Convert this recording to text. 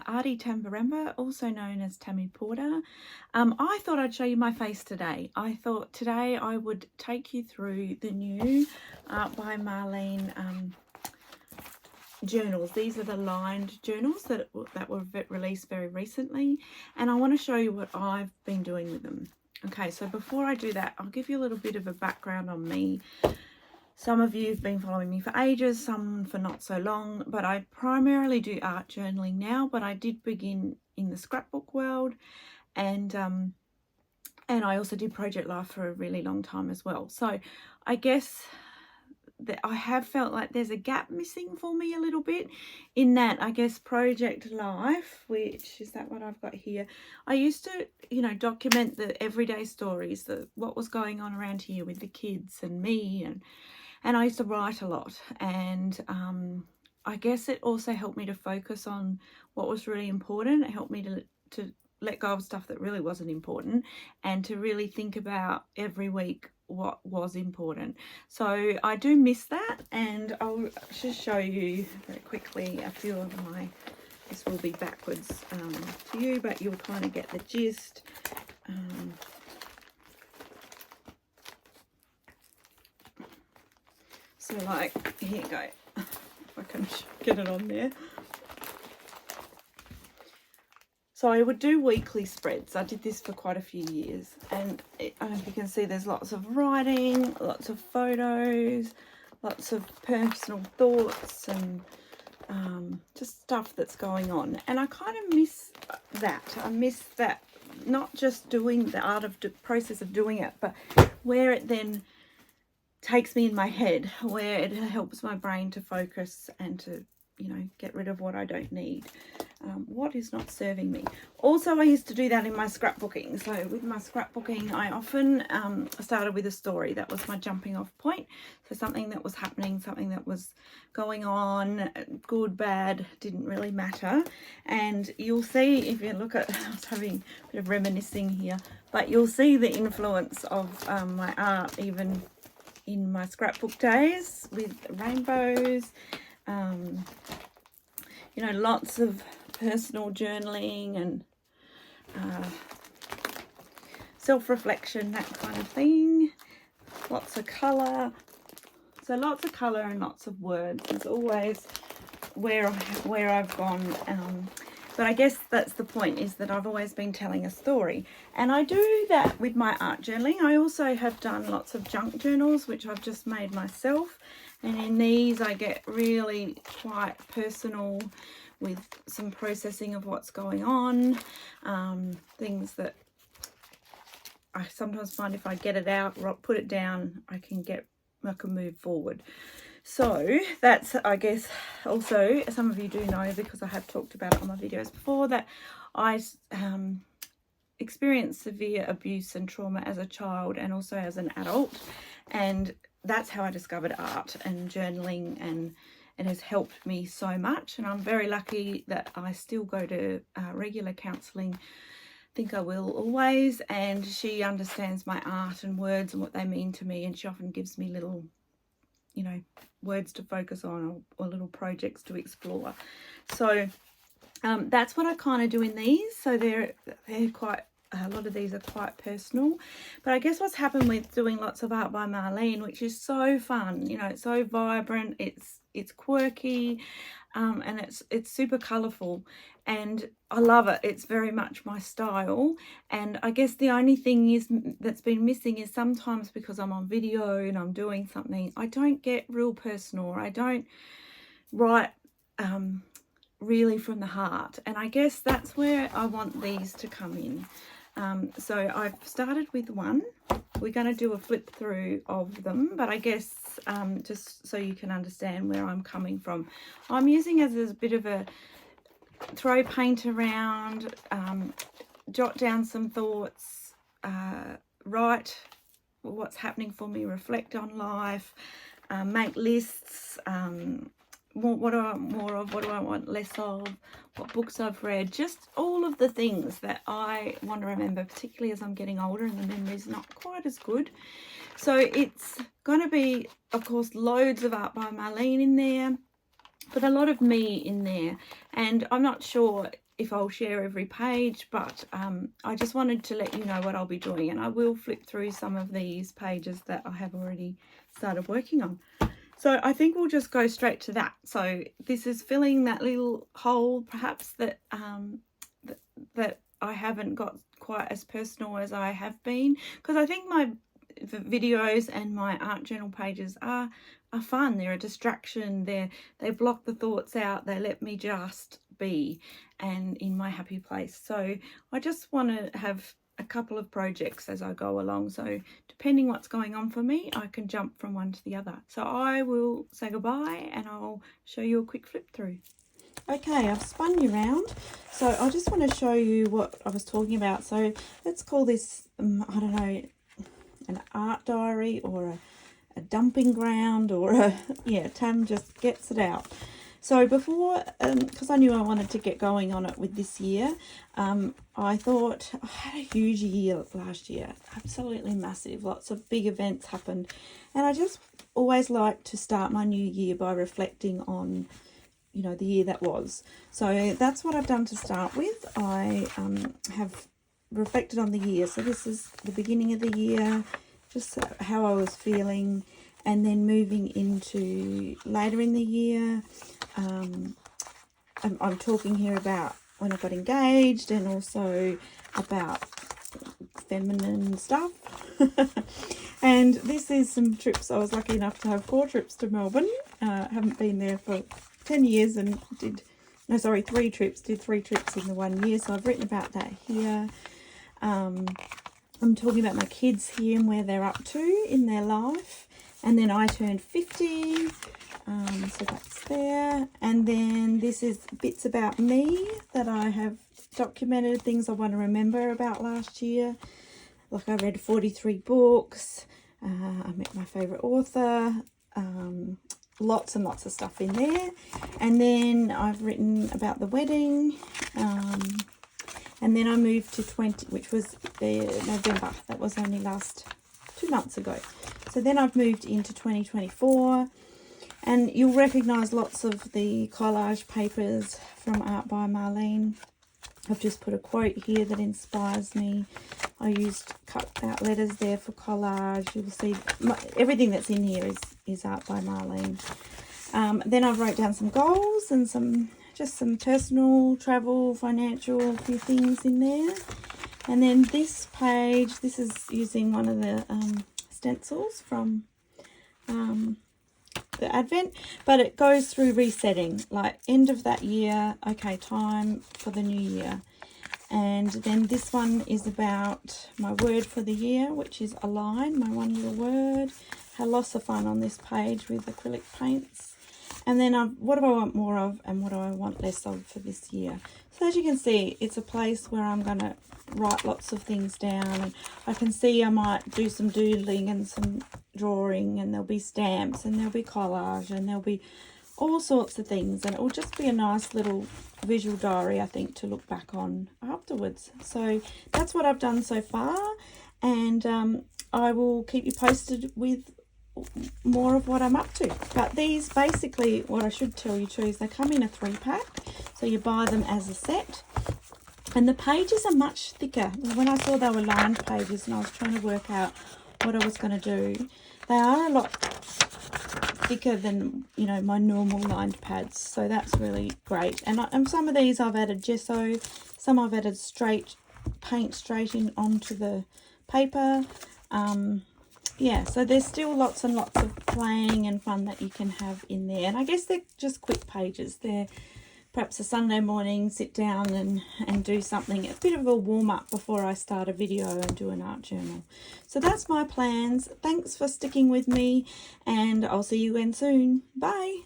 Arty Tambarambaa, also known as Tammy Porter. I thought I'd show you my face today. I thought today I would take you through the new Art by Marlene journals. These are the lined journals that were released very recently, and I want to show you what I've been doing with them. Okay, so before I do that, I'll give you a little bit of a background on me. Some of you have been following me for ages, some for not so long, but I primarily do art journaling now, but I did begin in the scrapbook world, and I also did project life for a really long time as well. So I guess that I have felt like there's a gap missing for me a little bit in that, I guess, project life, which is that what I've got here. I used to, document the everyday stories, what was going on around here with the kids and me, and I used to write a lot, and I guess it also helped me to focus on what was really important. It helped me to let go of stuff that really wasn't important, and to really think about every week what was important. So I do miss that, and I'll just show you very quickly a few of my, this will be backwards to you, but you'll kind of get the gist. So like, here you go, if I can get it on there. So I would do weekly spreads. I did this for quite a few years, and as you can see, there's lots of writing, lots of photos, lots of personal thoughts, and just stuff that's going on. And I kind of miss that. I miss that, not just doing the art of the process of doing it, but where it then takes me in my head, where it helps my brain to focus and to, get rid of what I don't need, what is not serving me. Also, I used to do that in my scrapbooking. So with my scrapbooking, I often started with a story. That was my jumping off point. So something that was happening, something that was going on, good, bad, didn't really matter. And you'll see, if you look at, I was having a bit of reminiscing here, but you'll see the influence of my art even in my scrapbook days with rainbows, lots of personal journaling and self-reflection, that kind of thing. Lots of colour. So lots of colour and lots of words is always where I've gone. But I guess that's the point, is that I've always been telling a story. And I do that with my art journaling. I also have done lots of junk journals, which I've just made myself. And in these, I get really quite personal with some processing of what's going on. Things that I sometimes find if I get it out, put it down, I can move forward. So that's, I guess, also, some of you do know, because I have talked about it on my videos before, that I experienced severe abuse and trauma as a child and also as an adult. And that's how I discovered art and journaling, and it has helped me so much. And I'm very lucky that I still go to regular counselling. I think I will always. And she understands my art and words and what they mean to me. And she often gives me little, words to focus on, or little projects to explore. So that's what I kind of do in these. So they're quite, a lot of these are quite personal. But I guess what's happened with doing lots of Art by Marlene, which is so fun, it's so vibrant, it's quirky, and it's super colourful, and I love it. It's very much my style. And I guess the only thing that's been missing is sometimes, because I'm on video and I'm doing something, I don't get real personal, or I don't write really from the heart. And I guess that's where I want these to come in. So I've started with one. We're going to do a flip through of them, but I guess just so you can understand where I'm coming from, I'm using it as a bit of a throw paint around, jot down some thoughts, write what's happening for me, reflect on life, make lists, what do I want more of, what do I want less of, what books I've read, just all of the things that I want to remember, particularly as I'm getting older and the memory's not quite as good. So it's going to be, of course, loads of Art by Marlene in there. but a lot of me in there, and I'm not sure if I'll share every page, but I just wanted to let you know what I'll be doing, and I will flip through some of these pages that I have already started working on. So I think we'll just go straight to that. So this is filling that little hole perhaps that that I haven't got quite as personal as I have been, because I think my videos and my art journal pages are fun. They're a distraction. They block the thoughts out. They let me just be and in my happy place. So I just want to have a couple of projects as I go along, so depending what's going on for me, I can jump from one to the other. So I will say goodbye and I'll show you a quick flip through. Okay, I've spun you around, so I just want to show you what I was talking about. So let's call this I don't know, an art diary or a dumping ground, or yeah, Tam just gets it out. So before, because I knew I wanted to get going on it with this year, I thought I had a huge year last year, absolutely massive. Lots of big events happened, and I just always like to start my new year by reflecting on, you know, the year that was. So that's what I've done to start with. I have reflected on the year. So this is the beginning of the year, just how I was feeling, and then moving into later in the year. I'm talking here about when I got engaged, and also about feminine stuff. And this is some trips. I was lucky enough to have 4 trips to Melbourne. Haven't been there for 10 years and did 3 trips. Did 3 trips in the 1 year. So I've written about that here. I'm talking about my kids here and where they're up to in their life. And then I turned 50. So that's there. And then this is bits about me that I have documented, things I want to remember about last year. Like I read 43 books. I met my favourite author. Lots and lots of stuff in there. And then I've written about the wedding. And then I moved to 20, which was November. That was only last 2 months ago. So then I've moved into 2024. And you'll recognise lots of the collage papers from Art by Marlene. I've just put a quote here that inspires me. I used cut out letters there for collage. You'll see everything that's in here is Art by Marlene. Then I wrote down some goals and some personal, travel, financial, a few things in there. And then this page, this is using one of the stencils from the Advent, but it goes through resetting, like end of that year, okay, time for the new year. And then this one is about my word for the year, which is align, my one little word. Had lots of fun on this page with acrylic paints. And then what do I want more of and what do I want less of for this year? So as you can see, it's a place where I'm going to write lots of things down, and I can see I might do some doodling and some drawing, and there'll be stamps and there'll be collage and there'll be all sorts of things, and it will just be a nice little visual diary, I think, to look back on afterwards. So that's what I've done so far, and I will keep you posted with more of what I'm up to. But these, basically, what I should tell you too is they come in a 3-pack, so you buy them as a set, and the pages are much thicker. When I saw they were lined pages and I was trying to work out what I was going to do, they are a lot thicker than, you know, my normal lined pads, so that's really great. And some of these I've added gesso, some I've added paint straight in onto the paper. Yeah, so there's still lots and lots of playing and fun that you can have in there. And I guess they're just quick pages. They're perhaps a Sunday morning, sit down and do something, a bit of a warm-up before I start a video and do an art journal. So that's my plans. Thanks for sticking with me, and I'll see you again soon. Bye.